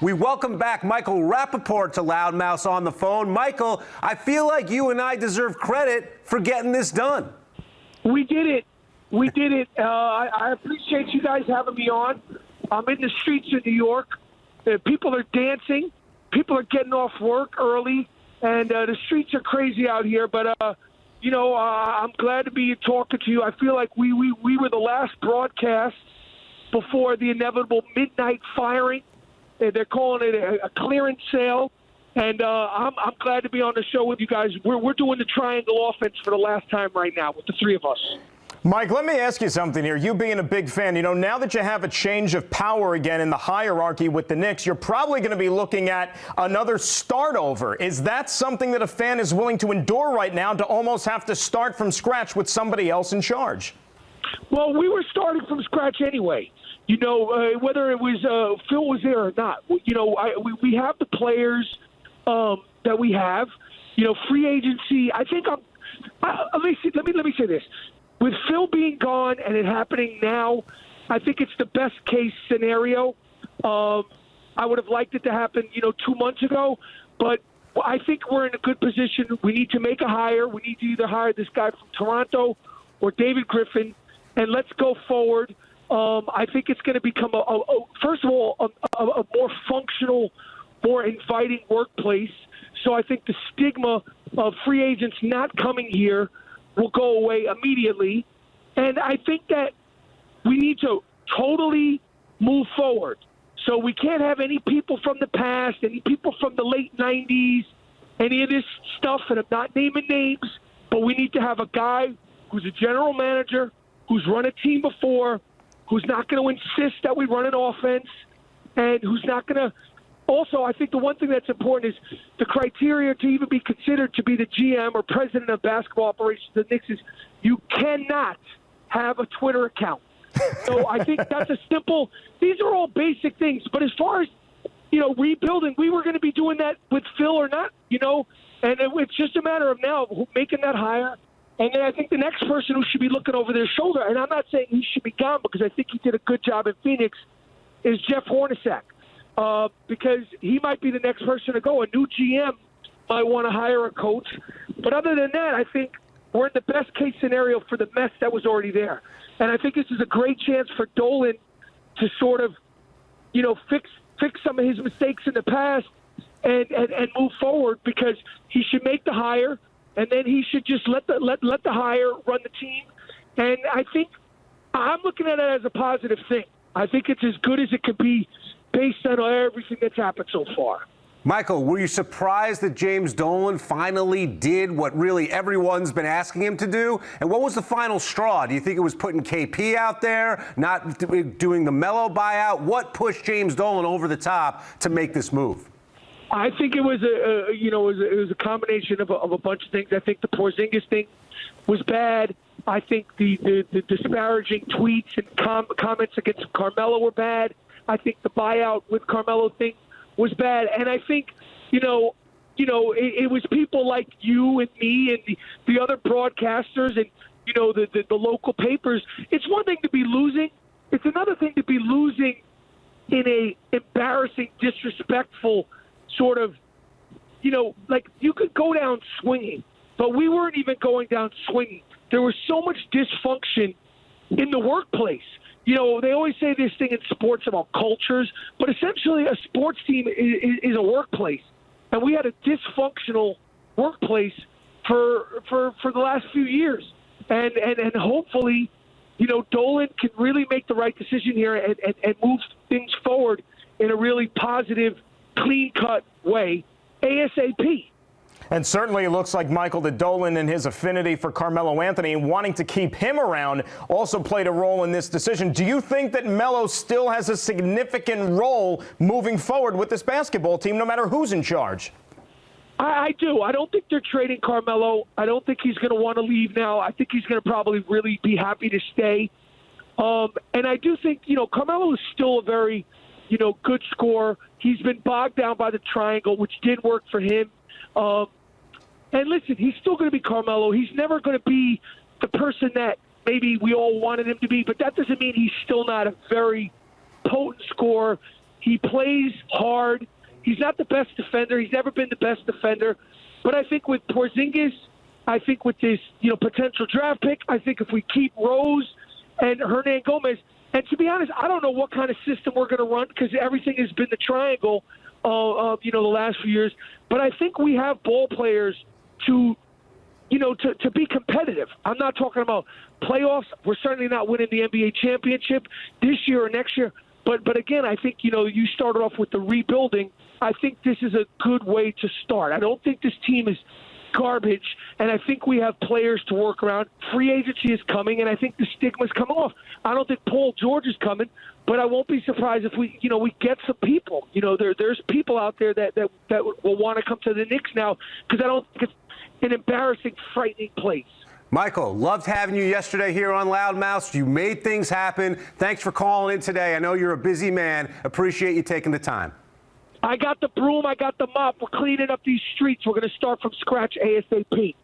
We welcome back Michael Rapaport to Loud Mouths on the phone. Michael, I feel like you and I deserve credit for getting this done. We did it. We did it. I appreciate you guys having me on. I'm in the streets of New York. People are dancing. People are getting off work early. And the streets are crazy out here. But, I'm glad to be talking to you. I feel like we were the last broadcast before the inevitable midnight firing. They're calling it a clearance sale. And I'm glad to be on the show with you guys. We're doing the triangle offense for the last time right now with the three of us. Mike, let me ask you something here. You being a big fan, now that you have a change of power again in the hierarchy with the Knicks, you're probably going to be looking at another start over. Is that something that a fan is willing to endure right now, to almost have to start from scratch with somebody else in charge? Well, we were starting from scratch anyway. Whether it was Phil was there or not. We have the players that we have. Free agency. I think let me say this. With Phil being gone and it happening now, I think it's the best case scenario. I would have liked it to happen, 2 months ago, but I think we're in a good position. We need to make a hire. We need to either hire this guy from Toronto or David Griffin, and let's go forward. I think it's going to become first of all, a more functional, more inviting workplace. So I think the stigma of free agents not coming here will go away immediately. And I think that we need to totally move forward. So we can't have any people from the past, any people from the late 90s, any of this stuff, and I'm not naming names, but we need to have a guy who's a general manager, who's run a team before, who's not going to insist that we run an offense, and who's not going to – also, I think the one thing that's important is the criteria to even be considered to be the GM or president of basketball operations of the Knicks is you cannot have a Twitter account. So I think that's a simple – these are all basic things. But as far as, rebuilding, we were going to be doing that with Phil or not, and it's just a matter of now making that hire. And then I think the next person who should be looking over their shoulder, and I'm not saying he should be gone because I think he did a good job in Phoenix, is Jeff Hornacek. Because he might be the next person to go. A new GM might want to hire a coach. But other than that, I think we're in the best case scenario for the mess that was already there. And I think this is a great chance for Dolan to sort of, fix some of his mistakes in the past and move forward, because he should make the hire and then he should just let the hire run the team. And I think I'm looking at it as a positive thing. I think it's as good as it could be based on everything that's happened so far. Michael, were you surprised that James Dolan finally did what really everyone's been asking him to do? And what was the final straw? Do you think it was putting KP out there, not doing the Melo buyout? What pushed James Dolan over the top to make this move? I think it was a combination of a bunch of things. I think the Porzingis thing was bad. I think the disparaging tweets and comments against Carmelo were bad. I think the buyout with Carmelo thing was bad. And I think, it was people like you and me and the other broadcasters and, the local papers. It's one thing to be losing. It's another thing to be losing in a embarrassing, disrespectful sort of, like you could go down swinging, but we weren't even going down swinging. There was so much dysfunction in the workplace. They always say this thing in sports about cultures, but essentially a sports team is a workplace. And we had a dysfunctional workplace for the last few years. And hopefully, Dolan can really make the right decision here and move things forward in a really positive, clean-cut way ASAP. And certainly it looks like, Michael, that Dolan and his affinity for Carmelo Anthony and wanting to keep him around also played a role in this decision. Do you think that Melo still has a significant role moving forward with this basketball team, no matter who's in charge? I do. I don't think they're trading Carmelo. I don't think he's going to want to leave now. I think he's going to probably really be happy to stay. And I do think, Carmelo is still a very, good scorer. He's been bogged down by the triangle, which did work for him. And listen, he's still going to be Carmelo. He's never going to be the person that maybe we all wanted him to be, but that doesn't mean he's still not a very potent scorer. He plays hard. He's not the best defender. He's never been the best defender. But I think with Porzingis, I think with this, potential draft pick, I think if we keep Rose and Hernan Gomez, and to be honest, I don't know what kind of system we're going to run because everything has been the triangle, the last few years. But I think we have ball players to be competitive. I'm not talking about playoffs. We're certainly not winning the NBA championship this year or next year. But again, I think, you started off with the rebuilding. I think this is a good way to start. I don't think this team is garbage, and I think we have players to work around. Free agency is coming, and I think the stigma's come off. I don't think Paul George is coming, but I won't be surprised if we get some people. There's people out there that will want to come to the Knicks now because I don't think it's an embarrassing, frightening place. Michael, loved having you yesterday here on Loud Mouths. You made things happen. Thanks for calling in today. I know you're a busy man. Appreciate you taking the time. I got the broom. I got the mop. We're cleaning up these streets. We're going to start from scratch ASAP.